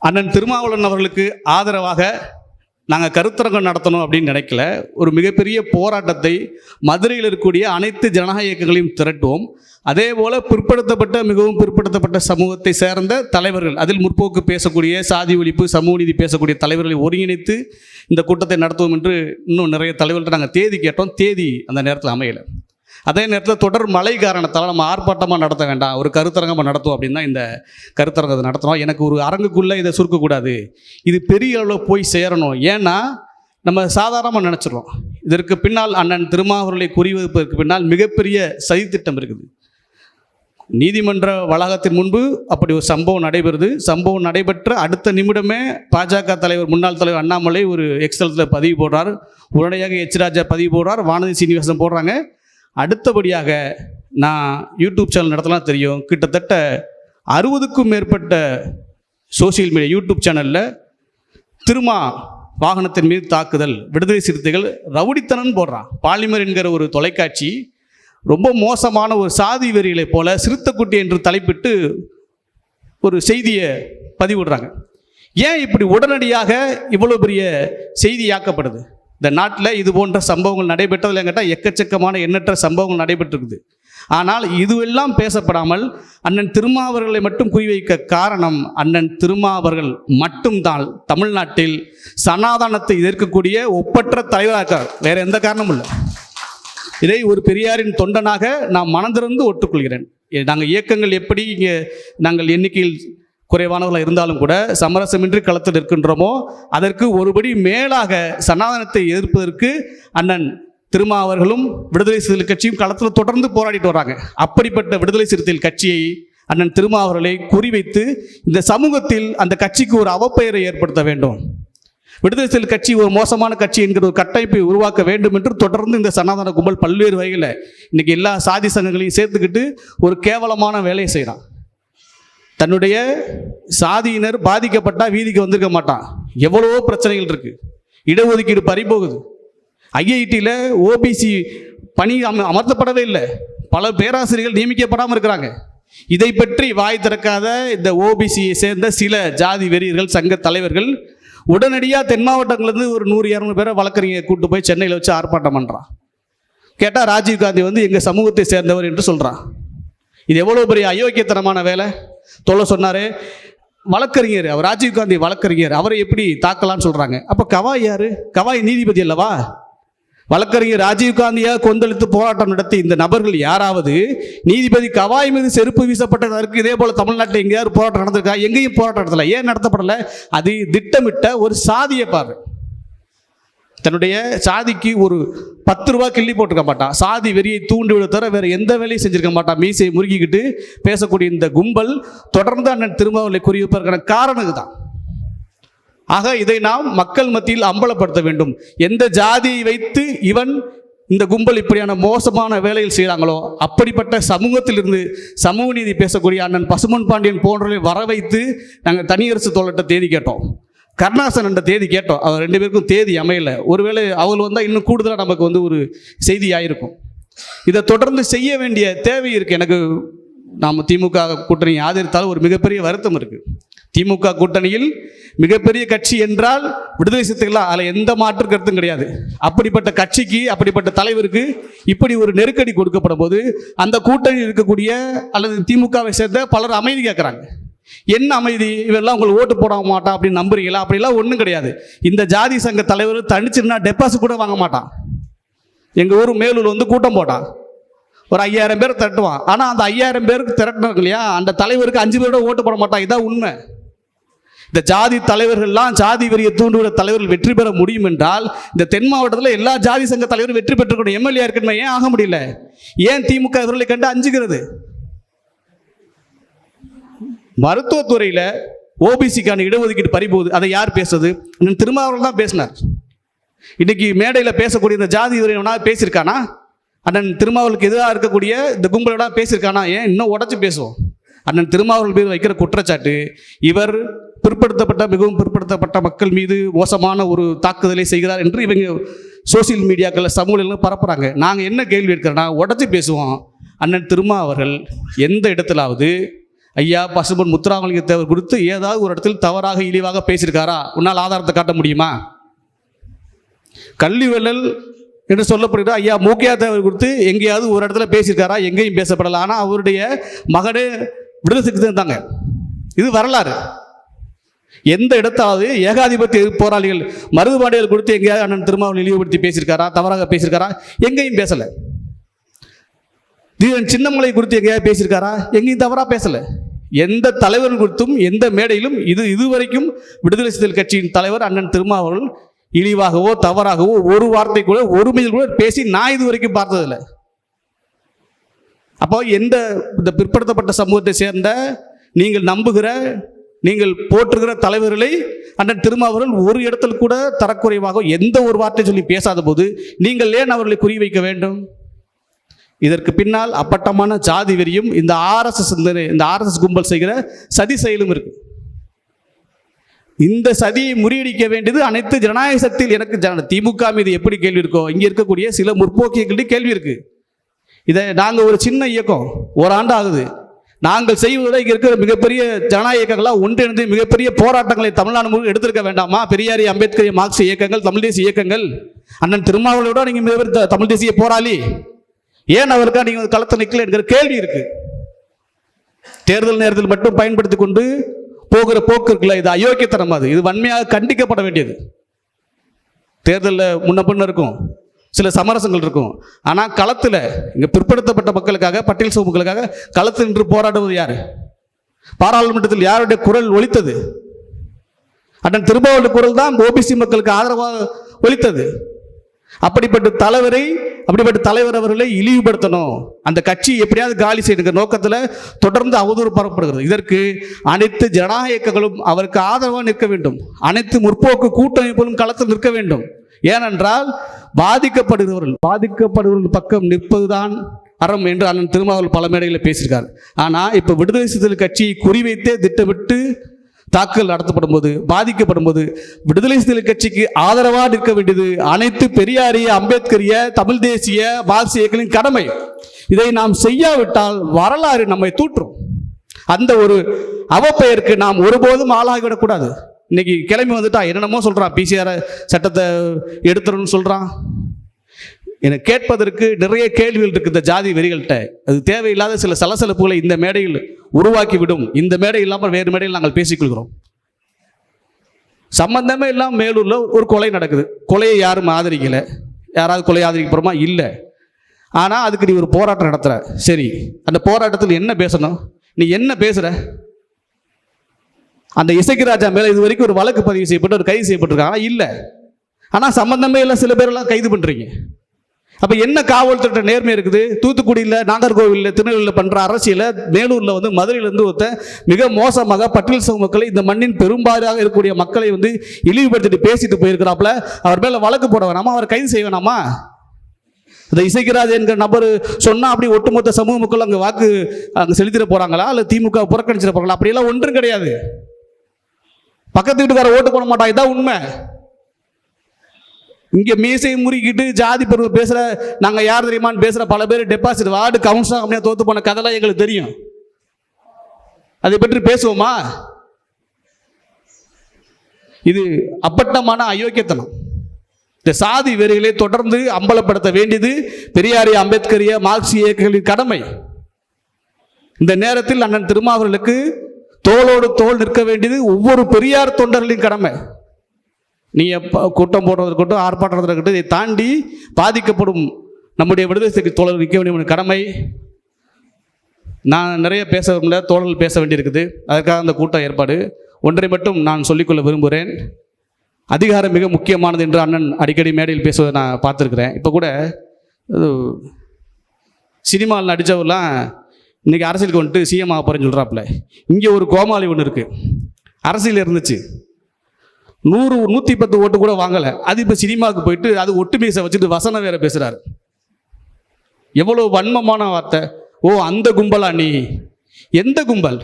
அண்ணன் திருமாவளவன் அவர்களுக்கு ஆதரவாக நாங்கள் கருத்தரங்கம் நடத்தணும் அப்படின்னு நினைக்கல. ஒரு மிகப்பெரிய போராட்டத்தை மதுரையில் இருக்கக்கூடிய அனைத்து ஜனநாயக இயக்கங்களையும் திரட்டுவோம். அதே போல் மிகவும் பிற்படுத்தப்பட்ட சமூகத்தை சேர்ந்த தலைவர்கள், அதில் முற்போக்கு பேசக்கூடிய, சாதி ஒழிப்பு, சமூக நீதி பேசக்கூடிய தலைவர்களை ஒருங்கிணைத்து இந்த கூட்டத்தை நடத்துவோம் என்று இன்னும் நிறைய தலைவர்கள்ட்ட நாங்கள் தேதி கேட்டோம். தேதி அந்த நேரத்தில் அமையலை. அதே நேரத்தில் தொடர் மழை காரணத்தால் நம்ம ஆர்ப்பாட்டமாக நடத்த வேண்டாம், ஒரு கருத்தரங்கமாக நடத்துவோம் அப்படின்னு தான் இந்த கருத்தரங்கத்தை நடத்துகிறோம். எனக்கு ஒரு அரங்குக்குள்ளே இதை சுருக்கக்கூடாது, இது பெரிய அளவில் போய் சேரணும். ஏன்னா நம்ம சாதாரணமாக நினச்சிடுறோம். இதற்கு பின்னால் அண்ணன் திருமாவளவனை குறிவைப்பதற்கு பின்னால் மிகப்பெரிய சதித்திட்டம் இருக்குது. நீதிமன்ற வளாகத்தின் முன்பு அப்படி ஒரு சம்பவம் நடைபெறுது. சம்பவம் நடைபெற்ற அடுத்த நிமிடமே பாஜக தலைவர், முன்னாள் தலைவர் அண்ணாமலை ஒரு எக்ஸலத்தில் பதிவு போடுறார். உடனடியாக எச் ராஜா பதிவு போடுறார், வானதி சீனிவாசன் போடுறாங்க. அடுத்தபடியாக நான் யூடியூப் சேனல் நடத்தலாம் தெரியும், கிட்டத்தட்ட 60க்கும் மேற்பட்ட சோசியல் மீடியா யூடியூப் சேனலில் திருமா வாகனத்தின் மீது தாக்குதல், விடுதலை சிறுத்தைகள் ரவுடித்தனன் போடுறான். பாலிமர் என்கிற ஒரு தொலைக்காட்சி ரொம்ப மோசமான ஒரு சாதி வெறிகளை போல சிறுத்தைக்குட்டி என்று தலைப்பிட்டு ஒரு செய்தியை பதிவிடுறாங்க. ஏன் இப்படி உடனடியாக இவ்வளோ பெரிய செய்தியாக்கப்படுது? இந்த நாட்டில் இது போன்ற சம்பவங்கள் நடைபெற்றதில் கேட்டால் எக்கச்சக்கமான எண்ணற்ற சம்பவங்கள் நடைபெற்றிருக்குது. ஆனால் இதுவெல்லாம் பேசப்படாமல் அண்ணன் திருமாவர்களை மட்டும் குறிவைக்க காரணம், அண்ணன் திருமாவர்கள் மட்டும்தான் தமிழ்நாட்டில் சனாதனத்தை எதிர்க்கக்கூடிய ஒப்பற்ற தலைவராக, வேற எந்த காரணமும் இல்லை. இதை ஒரு பெரியாரின் தொண்டனாக நான் மனந்திறந்து ஒட்டுக்கொள்கிறேன். நாங்கள் இயக்கங்கள் எப்படி இங்கே நாங்கள் எண்ணிக்கையில் குறைவானவர்களாக இருந்தாலும் கூட சமரசமின்றி களத்தில் இருக்கின்றோமோ, அதற்கு ஒருபடி மேலாக சனாதனத்தை எதிர்ப்பதற்கு அண்ணன் திருமாவர்களும் விடுதலை சிறுத்தைகள் கட்சியும் களத்தில் தொடர்ந்து போராடிட்டு வராங்க. அப்படிப்பட்ட விடுதலை சிறுத்தைகள் கட்சியை, அண்ணன் திருமாவர்களை குறிவைத்து இந்த சமூகத்தில் அந்த கட்சிக்கு ஒரு அவப்பெயரை ஏற்படுத்த வேண்டும், விடுதலை சிறுத்தைகள் கட்சி ஒரு மோசமான கட்சி என்கிற ஒரு கட்டமைப்பை உருவாக்க வேண்டும் என்று தொடர்ந்து இந்த சனாதன கும்பல் பல்வேறு வகையில் இன்னைக்கு எல்லா சாதி சங்கங்களையும் சேர்த்துக்கிட்டு ஒரு கேவலமான வேலையை செய்கிறான். தன்னுடைய சாதியினர் பாதிக்கப்பட்டால் வீதிக்கு வந்திருக்க மாட்டான். எவ்வளவோ பிரச்சனைகள் இருக்குது. இடஒதுக்கீடு பறிபோகுது. ஐஐடியில் ஓபிசி பணி அமர்த்தப்படவே இல்லை. பல பேராசிரியர்கள் நியமிக்கப்படாமல் இருக்கிறாங்க. இதை பற்றி வாய் திறக்காத இந்த ஓபிசியை சேர்ந்த சில ஜாதி வெறியர்கள், சங்க தலைவர்கள் உடனடியாக தென் மாவட்டங்கள்லேருந்து ஒரு 100-200 பேரை வழக்கறிஞர் கூட்டு போய் சென்னையில் வச்சு ஆர்ப்பாட்டம் பண்ணுறான். கேட்டால் ராஜீவ்காந்தி எங்கள் சமூகத்தை சேர்ந்தவர் என்று சொல்கிறான். இது எவ்வளோ பெரிய அயோக்கியத்தனமான வேலை. தொல்லை சொன்னார் வழக்கறிஞர், அவர் ராஜீவ்காந்தி வழக்கறிஞர், அவரை எப்படி தாக்கலான்னு சொல்கிறாங்க. அப்போ கவாய் யார்? கவாய் நீதிபதி அல்லவா? வழக்கறிஞர் ராஜீவ்காந்தியாக கொந்தளித்து போராட்டம் நடத்தி இந்த நபர்கள் யாராவது நீதிபதி கவாய் மீது செருப்பு வீசப்பட்டதற்கு இதே போல் தமிழ்நாட்டில் எங்கேயாவது போராட்டம் நடந்திருக்கா? எங்கேயும் போராட்டம் நடத்தலை. ஏன் நடத்தப்படலை? அது திட்டமிட்ட ஒரு சாதியை பாரு. தன்னுடைய சாதிக்கு ஒரு 10 ரூபா கிள்ளி போட்டிருக்க மாட்டான். சாதி வெறியை தூண்டிவிட தவிர வேறு எந்த வேலையும் செஞ்சிருக்க மாட்டான். மீசையை முறுக்கிக்கிட்டு பேசக்கூடிய இந்த கும்பல் தொடர்ந்து அண்ணன் திருமாவளவனை குறிவைப்பதற்கான காரணம் தான். ஆக இதை நாம் மக்கள் மத்தியில் அம்பலப்படுத்த வேண்டும். எந்த ஜாதியை வைத்து இந்த கும்பல் இப்படியான மோசமான வேலைகள் செய்கிறாங்களோ, அப்படிப்பட்ட சமூகத்திலிருந்து சமூக நீதி பேசக்கூடிய அண்ணன் பசுமன் பாண்டியன் போன்றவர்களை வர வைத்து நாங்கள் தனியரசு தோழர்கிட்ட தேதி கேட்டோம். கருணாசன் என்ற தேதி கேட்டோம். அவர் 2 பேருக்கும் தேதி அமையலை. ஒருவேளை அவள் வந்தால் இன்னும் கூடுதலாக நமக்கு ஒரு செய்தி ஆயிருக்கும். இதை தொடர்ந்து செய்ய வேண்டிய தேவை இருக்குது. எனக்கு நாம் திமுக கூட்டணி ஆதரித்தால் ஒரு மிகப்பெரிய வருத்தம் இருக்குது. திமுக கூட்டணியில் மிகப்பெரிய கட்சி என்றால் விடுதலை சிறுத்தைகள், அதில் எந்த மாற்று கருத்தும் கிடையாது. அப்படிப்பட்ட கட்சிக்கு, அப்படிப்பட்ட தலைவருக்கு இப்படி ஒரு நெருக்கடி கொடுக்கப்படும் போது அந்த கூட்டணியில் இருக்கக்கூடிய அல்லது திமுகவை சேர்ந்த பலர் அமைதி கேட்குறாங்க. என்ன அமைதி? இவெல்லாம் உங்களுக்கு ஓட்டு போட மாட்டான் அப்படின்னு நம்புறீங்களா? அப்படிலாம் ஒன்றும் கிடையாது. இந்த ஜாதி சங்க தலைவர் தனிச்சுன்னா டெபாசிட் கூட வாங்க மாட்டான். எங்கள் ஊர் மேலூர் கூட்டம் போட்டான், ஒரு 5000 பேர் திரட்டுவான். ஆனால் அந்த 5000 பேருக்கு திரட்டினாங்க இல்லையா, அந்த தலைவருக்கு 5 பேரோட ஓட்டு போட மாட்டான். இதான் உண்மை. இந்த ஜாதி தலைவர்கள்லாம், ஜாதி வெறியை தூண்டுவிட தலைவர்கள் வெற்றி பெற முடியும் என்றால் இந்த தென் மாவட்டத்தில் எல்லா ஜாதி சங்க தலைவரும் வெற்றி பெற்றுக்கணும். எம்எல்ஏ இருக்கணுமே, ஏன் ஆக முடியல? ஏன் திமுக இவர்களை கண்டு அஞ்சுகிறது? மருத்துவத்துறையில் ஓபிசிக்கான இடஒதுக்கீடு பறிபோகுது. அதை யார் பேசுறது? திருமாவளவன் தான் பேசினார். இன்னைக்கு மேடையில் பேசக்கூடிய இந்த ஜாதி வெறியவனா பேசியிருக்கானா? அண்ணன் திருமாவளவனுக்கு எதிராக இருக்கக்கூடிய இந்த கும்பலோட பேசியிருக்கானா? ஏன் இன்னும் உடச்சி பேசுவோம். அண்ணன் திருமாவளவன் மீது வைக்கிற குற்றச்சாட்டு, இவர் மிகவும் பிற்படுத்தப்பட்ட மக்கள் மீது மோசமான ஒரு தாக்குதலை செய்கிறார் என்று இவங்க சோசியல் மீடியாக்களில் சமூகங்களில் பரப்புகிறாங்க. நாங்கள் என்ன கேள்வி எடுக்கிறோன்னா, உடச்சி பேசுவோம். அண்ணன் திருமாவர்கள் எந்த இடத்துலாவது ஐயா பசும்பொன் முத்துராமலிங்க தேவர் குறித்து ஏதாவது ஒரு இடத்தில் தவறாக இழிவாக பேசியிருக்காரா? உன்னால் ஆதாரத்தை காட்ட முடியுமா? கல்வி வள்ளல் என்று சொல்லப்படுகிற ஐயா மூக்கையா தேவர் குறித்து எங்கேயாவது ஒரு இடத்துல பேசியிருக்காரா? எங்கேயும் பேசப்படலை. ஆனால் அவருடைய மகனே விடுதலை சிறுத்தை இருந்தாங்க. இது வரலாறு. எந்த இடத்தாவது ஏகாதிபத்திய போராளிகள் மருதுபாண்டியர் குறித்து எங்கேயாவது அண்ணன் திருமாவளவன் இழிவுபடுத்தி பேசியிருக்காரா? தவறாக பேசியிருக்காரா? எங்கேயும் பேசலை. தீரன் சின்னமலை குறித்து எங்கேயாவது பேசியிருக்காரா? எங்கேயும் தவறாக பேசலை. எந்த தலைவர் குறித்தும் எந்த மேடையிலும் இதுவரைக்கும் விடுதலை சிறுத்தைகள் கட்சியின் தலைவர் அண்ணன் திருமாவளவன் இழிவாகவோ தவறாகவோ ஒரு வார்த்தை கூட ஒரு மீது கூட பேசி நான் இது வரைக்கும் பார்த்ததில்லை. அப்போ இந்த பிற்படுத்தப்பட்ட சமூகத்தை சேர்ந்த நீங்கள் நம்புகிற நீங்கள் போற்றுகிற தலைவர்களை அண்ணன் திருமாவளவன் ஒரு இடத்துல கூட தரக்குறைவாக எந்த ஒரு வார்த்தை சொல்லி பேசாத போது நீங்கள் ஏன் அவர்களை குறிவைக்க வேண்டும்? இதற்கு பின்னால் அப்பட்டமான ஜாதி வெறியும் இந்த ஆர்எஸ்எஸ் கும்பல் செய்கிற சதி செயலும் இருக்கு. இந்த சதியை முறியடிக்க வேண்டியது அனைத்து ஜனநாயக சக்தியில் எனக்கு திமுக மீது எப்படி கேள்வி இருக்கோ இங்கே இருக்கக்கூடிய சில முற்போக்கியங்களுடைய கேள்வி இருக்கு. இதை நாங்கள் ஒரு சின்ன இயக்கம் ஓராண்டு ஆகுது. நாங்கள் செய்வதை இங்கே இருக்கிற மிகப்பெரிய ஜனநாயக இயக்கங்களாக ஒன்றிணைந்து மிகப்பெரிய போராட்டங்களை தமிழ்நாடு முழுவதும் எடுத்திருக்க வேண்டாமா? பெரியாரி, அம்பேத்கர், மார்க்சிய இயக்கங்கள், தமிழ் தேசிய இயக்கங்கள், அண்ணன் திருமாவளவனோட நீங்கள் மிகப்பெரிய தமிழ் தேசிய போராளி, ஏன் அவருக்கா நீங்கள் களத்தை நிற்கல என்கிற கேள்வி இருக்கு. தேர்தல் நேரத்தில் மட்டும் பயன்படுத்தி கொண்டு போகிற போக்கு இருக்குல்ல, இது அயோக்கியத்தனம். இது வன்மையாக கண்டிக்கப்பட வேண்டியது. தேர்தலில் முன்ன பின்ன இருக்கும், சில சமரசங்கள் இருக்கும். ஆனால் களத்தில் இங்கே பிற்படுத்தப்பட்ட மக்களுக்காக, பட்டியல் சமூக மக்களுக்காக களத்தில் நின்று போராடுவது யார்? பாராளுமன்றத்தில் யாருடைய குரல் ஒலித்தது? அண்ணன் திருமாவளவன் குரல் தான் ஓபிசி மக்களுக்கு ஆதரவாக ஒலித்தது. அப்படிப்பட்ட தலைவர் அவர்களை இழிவுபடுத்தணும், அந்த கட்சி எப்படியாவது காலி செய்யுங்கிற நோக்கத்தில் தொடர்ந்து அவதூறு பரப்பப்படுகிறது. இதற்கு அனைத்து ஜனநாயக இயக்கங்களும் அவருக்கு ஆதரவாக நிற்க வேண்டும். அனைத்து முற்போக்கு கூட்டமைப்புகளும் களத்தில் நிற்க வேண்டும். ஏனென்றால் பாதிக்கப்படுகிறவர்கள் பக்கம் நிற்பதுதான் அறம் என்று அண்ணன் திருமாவளவன் பல மேடைகளில் பேசியிருக்கார். ஆனால் இப்போ விடுதலை சிறுத்தைகள் கட்சியை குறிவைத்தே திட்டமிட்டு தாக்குதல் நடத்தப்படும் போது, பாதிக்கப்படும் போது விடுதலை சிறுத்தைகள் கட்சிக்கு ஆதரவாக நிற்க வேண்டியது அனைத்து பெரியாரிய, அம்பேத்கரிய, தமிழ் தேசிய, மார்க்சிய இயக்கங்களின் கடமை. இதை நாம் செய்யாவிட்டால் வரலாறு நம்மை தூற்றும். அந்த ஒரு அவப்பெயருக்கு நாம் ஒருபோதும் ஆளாகிவிடக்கூடாது. இன்னைக்கு கிளம்பி வந்துட்டா என்னென்னமோ சொல்கிறான், பிசிஆர் சட்டத்தை எடுத்துடணும்னு சொல்கிறான். எனக்கு கேட்பதற்கு நிறைய கேள்விகள் இருக்குது இந்த ஜாதி வெறிகள்கிட்ட. அது தேவையில்லாத சில சலசலப்புகளை இந்த மேடையில் உருவாக்கிவிடும். இந்த மேடை இல்லாமல் வேறு மேடையில் நாங்கள் பேசிக்கொள்கிறோம். சம்பந்தமே இல்லாமல் மேலூரில் ஒரு கொலை நடக்குது. கொலையை யாரும் ஆதரிக்கலை. யாராவது கொலையை ஆதரிக்க போகிறோமா? இல்லை. ஆனால் அதுக்கு நீ ஒரு போராட்டம் நடத்துகிற. சரி, அந்த போராட்டத்தில் என்ன பேசணும்? நீ என்ன பேசுகிற? அந்த இசைக்குராஜா மேலே இது வரைக்கும் ஒரு வழக்கு பதிவு செய்யப்பட்டு ஒரு கைது செய்யப்பட்டிருக்காங்க. இல்லை. ஆனால் சம்பந்தமே இல்லை, சில பேரெல்லாம் கைது பண்ணுறீங்க. அப்போ என்ன காவல்துறை நேர்மை இருக்குது? தூத்துக்குடியில், நாகர்கோவிலில், திருநெல்வேலியில் பண்ணுற அரசியலை மேலூரில் மதுரையிலேருந்து மிக மோசமாக பட்டியல் சமூக மக்களை, இந்த மண்ணின் பெரும்பாலாக இருக்கக்கூடிய மக்களை இழிவுபடுத்திட்டு பேசிட்டு போயிருக்கிறாப்புல. அவர் மேலே வழக்கு போட வேணாமா? அவர் கைது செய்ய வேணாமா? இந்த இசைக்குராஜ் என்கிற நபர் சொன்னால் அப்படி ஒட்டுமொத்த சமூக மக்கள் அங்கே வாக்கு அங்கே செலுத்திட போகிறாங்களா? இல்லை திமுக புறக்கணிச்சிட போகிறாங்களா? அப்படியெல்லாம் ஒன்றும் கிடையாது. பக்கத்து வீட்டுக்கார ஓட்டு போட மாட்டாங்க, இதான் உண்மை. இங்கே மீசை முறிக்கிட்டு ஜாதி பெருமை பேசுகிற, நாங்கள் யார் தெரியுமான்னு பேசுகிற பல பேர் டெபாசிட் வார்டு கவுன்சிலர் கம்மியாக தோற்று போன கதைலாம் எங்களுக்கு தெரியும். அதை பற்றி பேசுவோமா? இது அப்பட்டமான அயோக்கியத்தனம். இந்த சாதி வெறிகளை தொடர்ந்து அம்பலப்படுத்த வேண்டியது பெரியாரிய, அம்பேத்கரிய, மார்க்சிய இயக்கங்களின் கடமை. இந்த நேரத்தில் அண்ணன் திருமாவளவனுக்கு தோளோடு தோள் நிற்க வேண்டியது ஒவ்வொரு பெரியார் தொண்டர்களின் கடமை. நீங்கள் கூட்டம் போடுறது இருக்கட்டும், ஆர்ப்பாட்டம் இருக்கட்டும், இதை தாண்டி பாதிக்கப்படும் நம்முடைய விடுதலை தோழர்கள் நிற்க வேண்டிய கடமை. நான் நிறைய தோழர்கள் பேச வேண்டியிருக்குது. அதற்காக அந்த கூட்டம் ஏற்பாடு. ஒன்றை மட்டும் நான் சொல்லிக்கொள்ள விரும்புகிறேன். அதிகாரம் மிக முக்கியமானது என்று அண்ணன் அடிக்கடி மேடையில் பேசுவதை நான் பார்த்துருக்குறேன். இப்போ கூட சினிமாவில் நடித்தவர்லாம் இன்றைக்கி அரசியலுக்கு வந்துட்டு சிஎம் ஆக போகிறேன்னு சொல்கிறாப்புல. இங்கே ஒரு கோமாளி ஒன்று இருக்குது, அரசியல் இருந்துச்சு, 100-110 ஓட்டு கூட வாங்கலை. அது இப்போ சினிமாவுக்கு போயிட்டு அது ஒட்டுமீசை வச்சுட்டு வசனம் வேற பேசுகிறார். எவ்வளோ வன்மமான வார்த்தை! ஓ, அந்த கும்பலா நீ? எந்த கும்பல்?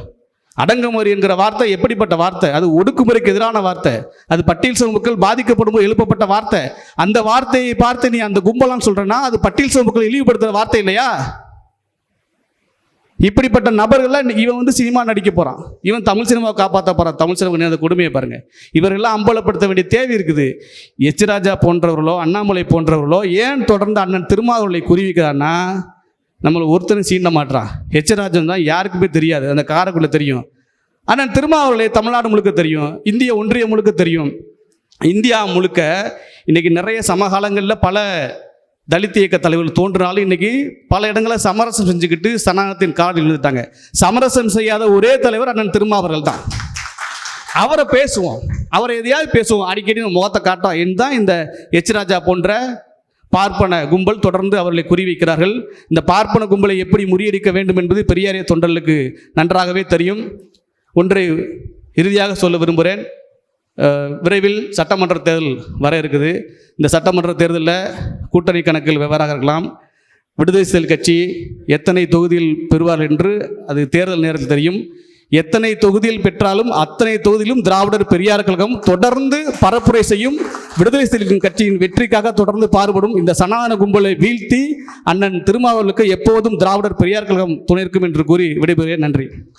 அடங்குமுறை என்கிற வார்த்தை எப்படிப்பட்ட வார்த்தை? அது ஒடுக்குமுறைக்கு எதிரான வார்த்தை. அது பட்டியல் சமூக மக்கள் பாதிக்கப்படும் போது எழுப்பப்பட்ட வார்த்தை. அந்த வார்த்தையை பார்த்து நீ அந்த கும்பலான்னு சொல்றேன்னா அது பட்டியல் சமூக மக்களை இழிவுபடுத்துகிற வார்த்தை இல்லையா? இப்படிப்பட்ட நபர்கள்லாம் இவன் வந்து சினிமா நடிக்க போகிறான், இவன் தமிழ் சினிமாவை காப்பாற்ற போகிறான். தமிழ் சினிமா அந்த கொடுமையை பாருங்கள். இவரெல்லாம் அம்பலப்படுத்த வேண்டிய தேவை இருக்குது. எச் ராஜா போன்றவர்களோ அண்ணாமலை போன்றவர்களோ ஏன் தொடர்ந்து அண்ணன் திருமாவளவனை குறிவிக்கிறான்னா, நம்மளை ஒருத்தரும் சீண்ட மாட்டான். எச் ராஜன் தான் யாருக்குமே தெரியாது, அந்த காரைக்குள்ளே தெரியும். அண்ணன் திருமாவளவனை தமிழ்நாடு முழுக்க தெரியும், இந்திய ஒன்றியம் முழுக்க தெரியும், இந்தியா முழுக்க. இன்றைக்கி நிறைய சமகாலங்களில் பல தலித் இயக்க தலைவர்கள் தோன்றினாலும் இன்றைக்கி பல இடங்களில் சமரசம் செஞ்சுக்கிட்டு சனாதனத்தின் காலில் விழுந்துட்டாங்க. சமரசம் செய்யாத ஒரே தலைவர் அண்ணன் திருமாவர்கள் தான். அவரை பேசுவோம், அவரை எதையாவது பேசுவோம், அடிக்கடி முகத்தை காட்டோம். இதுதான் இந்த எச் ராஜா போன்ற பார்ப்பன கும்பல் தொடர்ந்து அவர்களை குறிவைக்கிறார்கள். இந்த பார்ப்பன கும்பலை எப்படி முறியடிக்க வேண்டும் என்பது பெரியாரிய தொண்டர்களுக்கு நன்றாகவே தெரியும். ஒன்றை இறுதியாக சொல்ல விரும்புகிறேன். விரைவில் சட்டமன்ற தேர்தல் வர இருக்குது. இந்த சட்டமன்ற தேர்தலில் கூட்டணி கணக்கில் வெவ்வேறாக இருக்கலாம். விடுதலை சிறுத்தைகள் கட்சி எத்தனை தொகுதியில் பெறுவார் என்று அது தேர்தல் நேரத்தில் தெரியும். எத்தனை தொகுதியில் பெற்றாலும் அத்தனை தொகுதியிலும் திராவிடர் பெரியார் கழகம் தொடர்ந்து பரப்புரை செய்யும். விடுதலை சிறுத்தைகள் கட்சியின் வெற்றிக்காக தொடர்ந்து பாடுபடும். இந்த சனாதன கும்பலை வீழ்த்தி அண்ணன் திருமாவளவனுக்கு எப்போதும் திராவிடர் பெரியார் கழகம் துணை இருக்கும் என்று கூறி விடைபெறுகிறேன். நன்றி.